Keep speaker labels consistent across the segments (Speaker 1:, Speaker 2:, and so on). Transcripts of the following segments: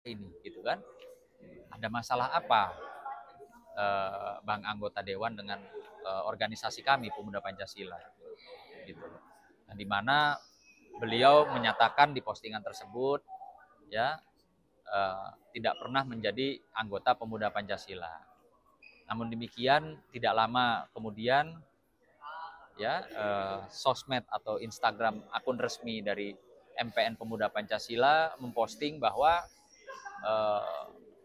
Speaker 1: ini, gitu kan? Ada masalah apa, Bang anggota dewan dengan organisasi kami Pemuda Pancasila, gitu. Nah, di mana beliau menyatakan di postingan tersebut, ya, tidak pernah menjadi anggota Pemuda Pancasila. Namun demikian, tidak lama kemudian, ya, sosmed atau Instagram akun resmi dari MPN Pemuda Pancasila memposting bahwa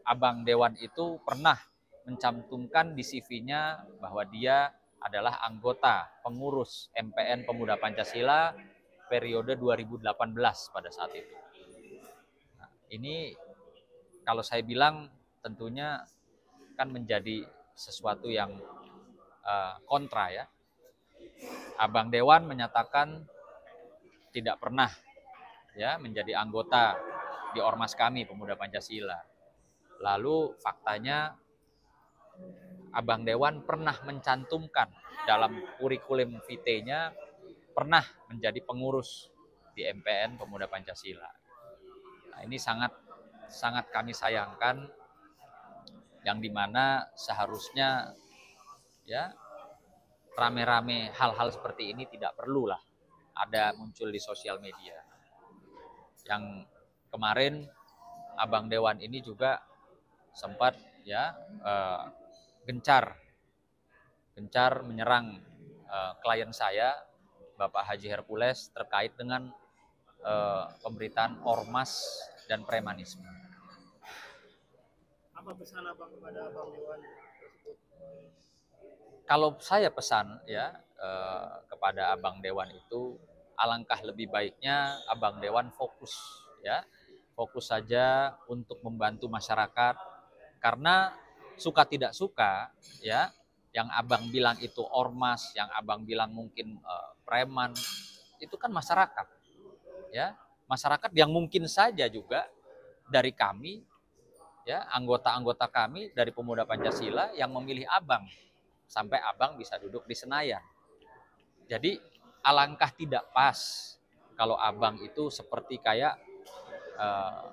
Speaker 1: Abang Dewan itu pernah mencantumkan di CV-nya bahwa dia adalah anggota pengurus MPN Pemuda Pancasila periode 2018 pada saat itu. Nah, ini kalau saya bilang tentunya kan menjadi sesuatu yang kontra, ya. Abang Dewan menyatakan tidak pernah, ya, menjadi anggota di ormas kami Pemuda Pancasila. Lalu faktanya Abang Dewan pernah mencantumkan dalam kurikulum vitae-nya pernah menjadi pengurus di MPN Pemuda Pancasila. Nah, ini sangat sangat kami sayangkan, yang dimana seharusnya, ya, rame-rame hal-hal seperti ini tidak perlulah ada muncul di sosial media. Yang kemarin Abang Dewan ini juga sempat, ya, gencar menyerang klien saya, Bapak Haji Hercules, terkait dengan pemberitaan ormas dan premanisme.
Speaker 2: Apa pesan Abang kepada Abang Dewan tersebut?
Speaker 1: Kalau saya pesan, ya, kepada Abang Dewan itu, alangkah lebih baiknya Abang Dewan fokus, ya, fokus saja untuk membantu masyarakat, karena suka tidak suka, ya, yang Abang bilang itu ormas, yang Abang bilang mungkin preman, itu kan masyarakat, ya, masyarakat yang mungkin saja juga dari kami, ya, anggota-anggota kami dari Pemuda Pancasila yang memilih Abang sampai Abang bisa duduk di Senayan. Jadi alangkah tidak pas kalau Abang itu seperti kayak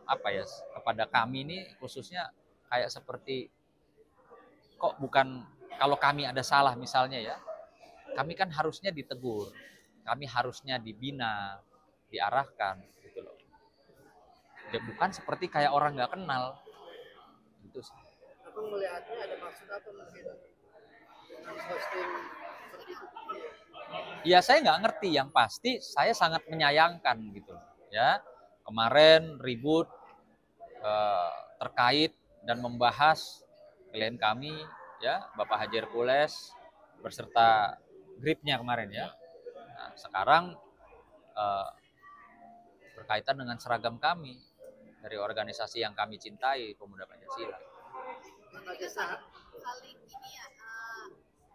Speaker 1: apa ya, kepada kami ini khususnya kayak seperti kok bukan, kalau kami ada salah misalnya, ya, kami kan harusnya ditegur, kami harusnya dibina, diarahkan, gitu loh. Ya, bukan seperti kayak orang nggak kenal, gitu sih.
Speaker 2: Abang melihatnya ada maksud apa mungkin dengan posting seperti itu?
Speaker 1: Ya saya nggak ngerti, yang pasti saya sangat menyayangkan, gitu, ya. Kemarin ribut terkait dan membahas klien kami, ya, Bapak Haji Hercules berserta gripnya kemarin, ya. Nah, sekarang eh, berkaitan dengan seragam kami dari organisasi yang kami cintai, Pemuda Pancasila.
Speaker 2: Sebagai saat
Speaker 3: saling ini ya,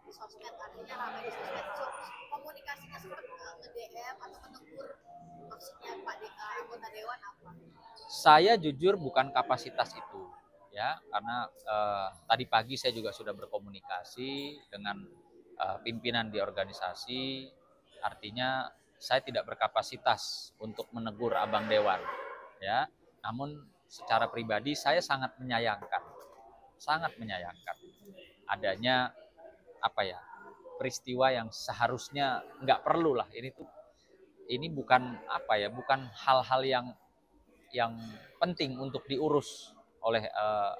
Speaker 3: di sosmed, artinya ramai di sosmed. So, komunikasinya seperti nge-DM atau menegur, maksudnya Pak anggota Dewan apa?
Speaker 1: Saya jujur bukan kapasitas itu, ya, karena tadi pagi saya juga sudah berkomunikasi dengan pimpinan di organisasi, artinya saya tidak berkapasitas untuk menegur Abang Dewan, ya. Namun secara pribadi saya sangat menyayangkan adanya, apa ya, peristiwa yang seharusnya nggak perlu lah. Ini bukan, apa ya, bukan hal-hal yang penting untuk diurus oleh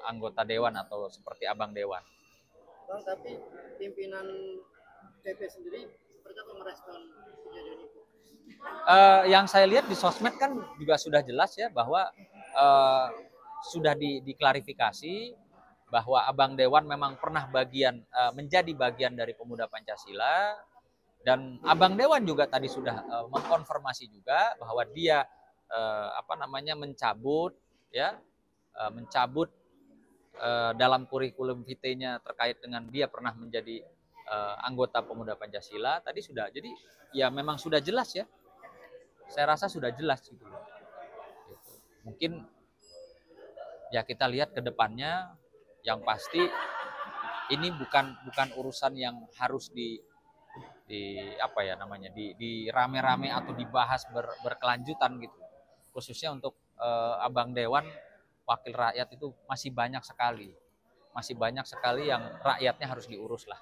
Speaker 1: anggota dewan atau seperti Abang Dewan.
Speaker 2: Bang, tapi pimpinan PP sendiri seperti apa merespon kejadian itu?
Speaker 1: Yang saya lihat di sosmed kan juga sudah jelas, ya, bahwa sudah diklarifikasi bahwa Abang Dewan memang pernah menjadi bagian dari Pemuda Pancasila, dan Abang Dewan juga tadi sudah mengkonfirmasi juga bahwa dia mencabut, ya, dalam kurikulum vitae-nya terkait dengan dia pernah menjadi anggota Pemuda Pancasila. Tadi sudah, jadi ya memang sudah jelas, ya. Saya rasa sudah jelas, gitu. Mungkin ya kita lihat ke depannya, yang pasti ini bukan urusan yang harus di apa ya namanya, di rame-rame atau dibahas berkelanjutan, gitu. Khususnya untuk Abang Dewan, wakil rakyat itu masih banyak sekali. Masih banyak sekali yang rakyatnya harus diurus lah.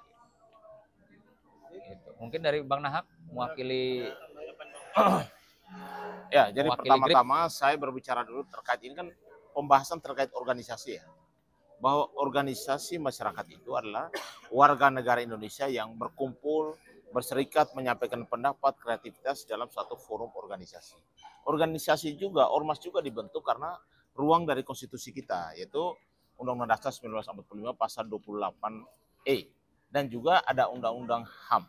Speaker 1: Gitu. Mungkin dari Bang Nahak mewakili
Speaker 4: Ya, jadi
Speaker 1: mewakili GRIP.
Speaker 4: pertama-tama saya berbicara dulu terkait ini kan pembahasan terkait organisasi ya. Bahwa organisasi masyarakat itu adalah warga negara Indonesia yang berkumpul, berserikat, menyampaikan pendapat, kreativitas dalam suatu forum organisasi. Organisasi juga, ormas juga dibentuk karena ruang dari konstitusi kita, yaitu Undang-Undang Dasar 1945 pasal 28E. Dan juga ada Undang-Undang HAM.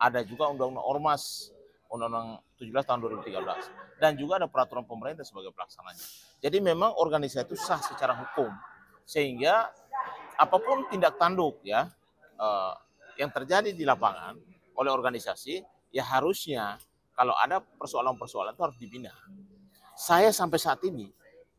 Speaker 4: Ada juga Undang-Undang Ormas, Undang-Undang 17 tahun 2013. Dan juga ada peraturan pemerintah sebagai pelaksananya. Jadi memang organisasi itu sah secara hukum. Sehingga apapun tindak tanduk ya yang terjadi di lapangan oleh organisasi, ya harusnya kalau ada persoalan-persoalan itu harus dibina. Saya sampai saat ini,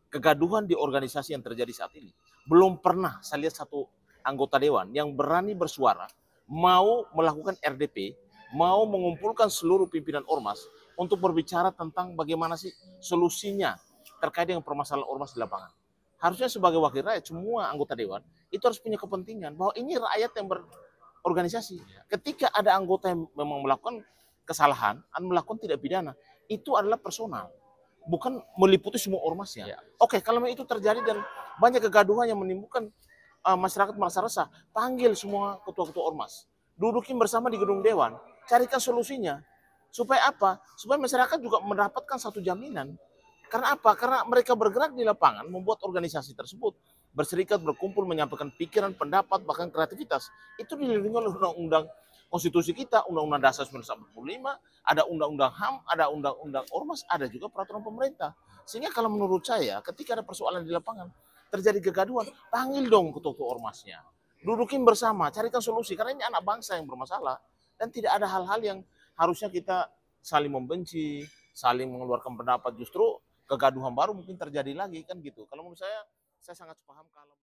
Speaker 4: kegaduhan di organisasi yang terjadi saat ini, belum pernah saya lihat satu anggota dewan yang berani bersuara, mau melakukan RDP, mau mengumpulkan seluruh pimpinan ormas untuk berbicara tentang bagaimana sih solusinya terkait dengan permasalahan ormas di lapangan. Harusnya sebagai wakil rakyat, semua anggota dewan itu harus punya kepentingan bahwa ini rakyat yang berorganisasi. Ketika ada anggota yang memang melakukan kesalahan, melakukan tidak pidana, itu adalah personal, bukan meliputi semua ormasnya.
Speaker 1: Ya.
Speaker 4: Oke, kalau itu terjadi dan banyak kegaduhan yang menimbulkan masyarakat merasa resah, panggil semua ketua-ketua ormas, dudukin bersama di gedung dewan, carikan solusinya. Supaya apa? Supaya masyarakat juga mendapatkan satu jaminan. Karena apa? Karena mereka bergerak di lapangan, membuat organisasi tersebut berserikat, berkumpul, menyampaikan pikiran, pendapat, bahkan kreativitas. Itu dilindungi oleh undang-undang konstitusi kita, Undang-Undang Dasar 1945, ada Undang-Undang HAM, ada Undang-Undang Ormas, ada juga peraturan pemerintah. Sehingga kalau menurut saya, ketika ada persoalan di lapangan, terjadi kegaduhan, panggil dong ketua-ketua ormasnya. Dudukin bersama, carikan solusi. Karena ini anak bangsa yang bermasalah. Dan tidak ada hal-hal yang harusnya kita saling membenci, saling mengeluarkan pendapat. Justru kegaduhan baru mungkin terjadi lagi kan gitu. Kalau menurut saya sangat paham kalau